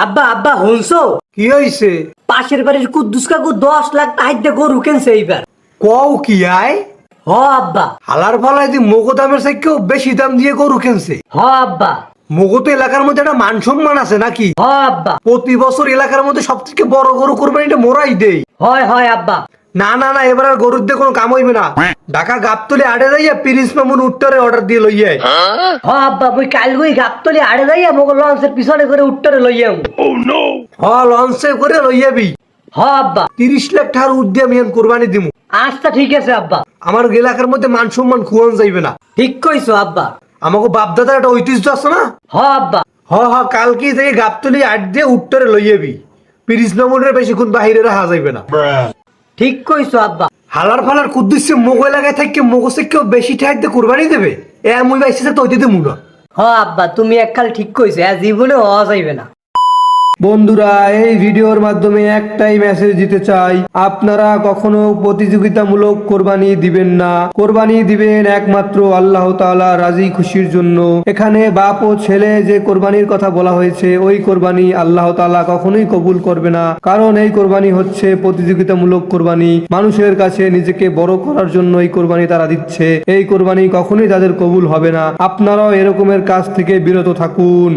আব্বা আব্বা হনছো? কি হইছে? পাশের বাড়ির কুদ্দুস কাকু 10 লাখ টাকা দিয়ে গরু কিনছে এইবার। কও কি আয়? হ আব্বা। হালার ফালায় দি মগো দামের চাইতেও বেশি দাম দিয়ে গরু কিনছে। হ আব্বা। মগো তো এলাকার মধ্যে একটা মান সম্মান আছে নাকি? হ আব্বা। প্রতি বছর এলাকার মধ্যে সব থেকে বড় গরু কোরবানিটা মোরাই দেই। হয় হয় আব্বা। না না না, এবার আর গরুর দিয়ে কোনো কাম হইবে না। ঢাকা গাবতলি আড়ে যাইয়া পিরিস মামুন উত্তরে অর্ডার দিয়ে লইয়া আয়। হ আব্বা, মুই কাল গই গাবতলি আড়ে যাইয়া মগো লঞ্চের পিছনে করে উত্তরে লইয়া আইমু। হ লঞ্চে করে লইয়াবি। হ আব্বা। 30 লাখ টাকার উদ্যে আমি এখন কোরবানি দিমু। আচ্ছা ঠিক আছে আব্বা। আমার এলাকার মধ্যে মান সম্মান খুয়ান যাইবে না। ঠিক কইছো আব্বা। আমাকে বাপদাদার একটা ঐতিহ্য আছে না? হ আব্বা। হ হ, কালকে থেকে গাবতলি আট দিয়ে উত্তরে লইয়াবি। পিরিস মামুনের বেশিক্ষণ বাহিরে রাখা যাইবে না। ঠিক কইছো আব্বা। হালার ফালার কুদ্দুসে মোগো এলাকায় থাকি মোগোসে কেউ বেশি ঠেক দিয়ে কোরবানি দেবে? মুই বাইসে তো ওইতে দেবো না। হ আব্বা, তুমি এককাল ঠিক কইছো, জীবনে হওয়া যাইবে না। বন্ধুরা, এই ভিডিওর মাধ্যমে একটাই মেসেজ দিতে চাই, আপনারা কখনো প্রতিযোগিতামূলক কোরবানি দিবেন না। কোরবানি দিবেন একমাত্র আল্লাহ তাআলা রাজি খুশির জন্য। এখানে বাপ ও ছেলে যে কোরবানির কথা বলা হয়েছে, ওই কোরবানি আল্লাহ তাআলা কখনোই কবুল করবে না। কারণ এই কোরবানি হচ্ছে প্রতিযোগিতামূলক কোরবানি। মানুষের কাছে নিজেকে বড় করার জন্য এই কোরবানি তারা দিচ্ছে। এই কোরবানি কখনোই তাদের কবুল হবে না। আপনারাও এরকমের কাজ থেকে বিরত থাকুন।